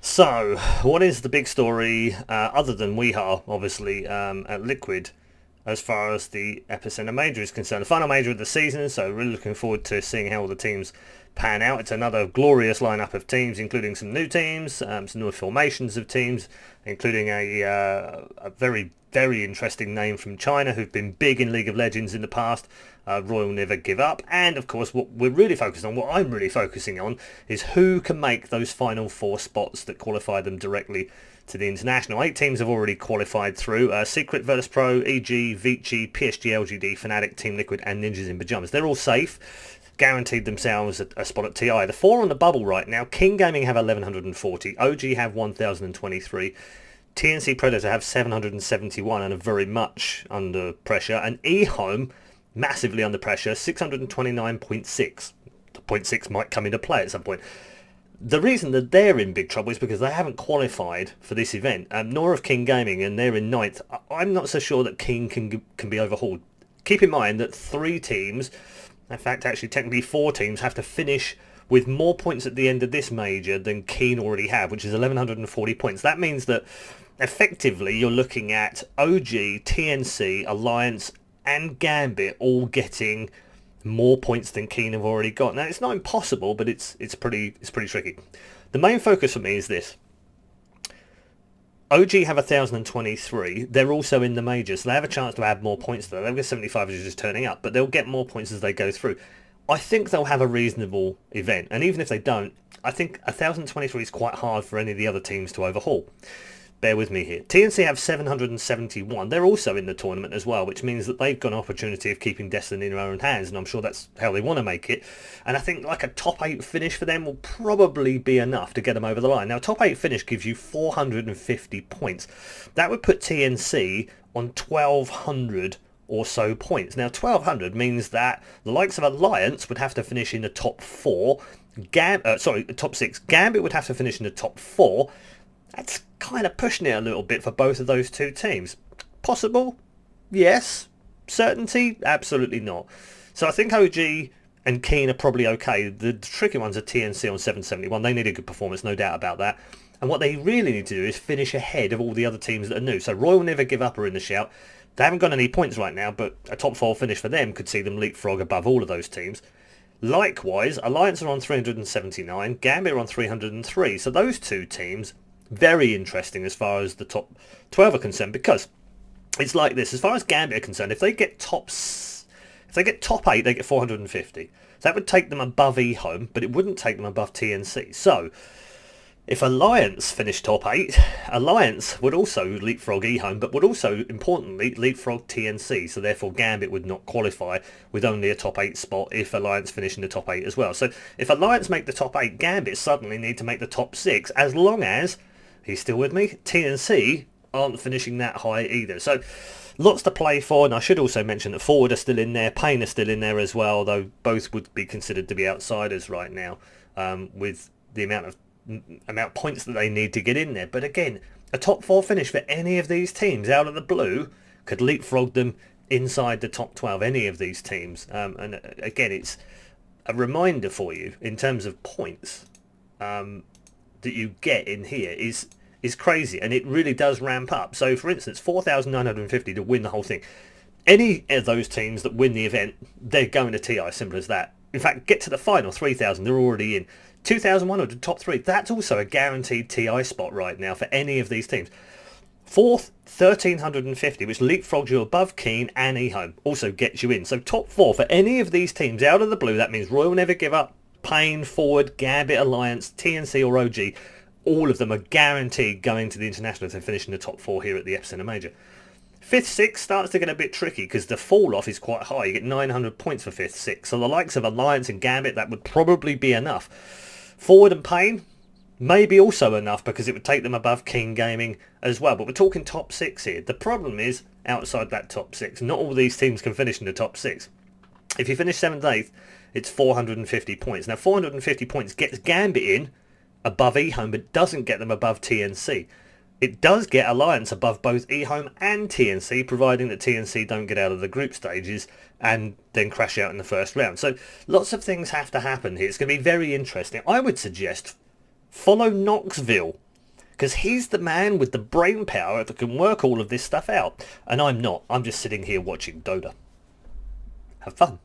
So, what is the big story, other than we are, obviously, at Liquid, as far as the Epicenter Major is concerned? The final major of the season, so really looking forward to seeing how all the teams pan out. It's another glorious lineup of teams, including some new teams, some new formations of teams, including a very, very interesting name from China who've been big in League of Legends in the past, Royal Never Give Up. And of course, what we're really focused on, what I'm really focusing on, is who can make those final four spots that qualify them directly to the international. 8 teams have already qualified through. Secret, Virtus Pro, EG, Vici, PSG, LGD, Fnatic, Team Liquid and Ninjas in Pyjamas. They're all safe, guaranteed themselves a spot at TI. The 4 on the bubble right now, King Gaming have 1140, OG have 1023, TNC Predator have 771 and are very much under pressure, and eHome massively under pressure, 629.6. The point 6 might come into play at some point. The reason that they're in big trouble is because they haven't qualified for this event, nor have King Gaming, and they're in ninth. I'm not so sure that King can be overhauled. Keep in mind that 3 teams, in fact actually technically 4 teams, have to finish with more points at the end of this major than Keen already have, which is 1140 points. That means that effectively you're looking at OG, TNC, Alliance and Gambit all getting more points than Keen have already got. Now it's not impossible, but it's pretty tricky. The main focus for me is this. OG have 1023. They're also in the major, so they have a chance to add more points though. They'll get 75 as just turning up, but they'll get more points as they go through. I think they'll have a reasonable event, and even if they don't, I think 1023 is quite hard for any of the other teams to overhaul. Bear with me here. TNC have 771. They're also in the tournament as well, which means that they've got an opportunity of keeping destiny in their own hands, and I'm sure that's how they want to make it. And I think like a top 8 finish for them will probably be enough to get them over the line. Now, a top 8 finish gives you 450 points. That would put TNC on 1200 or so points. Now, 1200 means that the likes of Alliance would have to finish in the top 4. Top 6. Gambit would have to finish in the top 4. That's kind of pushing it a little bit for both of those two teams. Possible? Yes. Certainty? Absolutely not. So I think OG and Keen are probably okay. The tricky ones are TNC on 771. They need a good performance, no doubt about that. And what they really need to do is finish ahead of all the other teams that are new. So Royal Never Give Up are in the shout. They haven't got any points right now, but a top 4 finish for them could see them leapfrog above all of those teams. Likewise, Alliance are on 379, Gambit are on 303. So those two teams, very interesting as far as the top 12 are concerned, because it's like this. As far as Gambit are concerned, if they get top 8, they get 450. So that would take them above eHome, but it wouldn't take them above TNC. So if Alliance finished top 8, Alliance would also leapfrog eHome, but would also, importantly, leapfrog TNC. So therefore Gambit would not qualify with only a top 8 spot if Alliance finish in the top 8 as well. So if Alliance make the top 8, Gambit suddenly need to make the top 6, as long as, he's still with me, TNC aren't finishing that high either. So lots to play for, and I should also mention that Forward are still in there, Pain are still in there as well, though both would be considered to be outsiders right now, with the amount of points that they need to get in there. But again, a top 4 finish for any of these teams out of the blue could leapfrog them inside the top 12, any of these teams. And again, it's a reminder for you in terms of points that you get in here is crazy, and it really does ramp up. So for instance, 4,950 to win the whole thing. Any of those teams that win the event, they're going to TI, simple as that. In fact, get to the final, 3,000, they're already in. 2,100, top 3, that's also a guaranteed TI spot right now for any of these teams. Fourth, 1,350, which leapfrogs you above Keen and eHome, also gets you in. So top 4 for any of these teams out of the blue, that means Royal Never Give Up, Pain, Forward, Gambit, Alliance, TNC or OG, all of them are guaranteed going to the international if they finish in the top 4 here at the Epicenter Major. 5th, 6th starts to get a bit tricky because the fall off is quite high. You get 900 points for 5th, 6th. So the likes of Alliance and Gambit, that would probably be enough. Forward and Pain, maybe also enough because it would take them above King Gaming as well. But we're talking top 6 here. The problem is, outside that top 6, not all these teams can finish in the top 6. If you finish 7th, 8th, it's 450 points. Now, 450 points gets Gambit in above eHome, but doesn't get them above TNC. It does get Alliance above both eHome and TNC, providing that TNC don't get out of the group stages and then crash out in the first round. So lots of things have to happen here. It's going to be very interesting. I would suggest follow Knoxville because he's the man with the brain power that can work all of this stuff out, and I'm not. I'm just sitting here watching Dota. Have fun.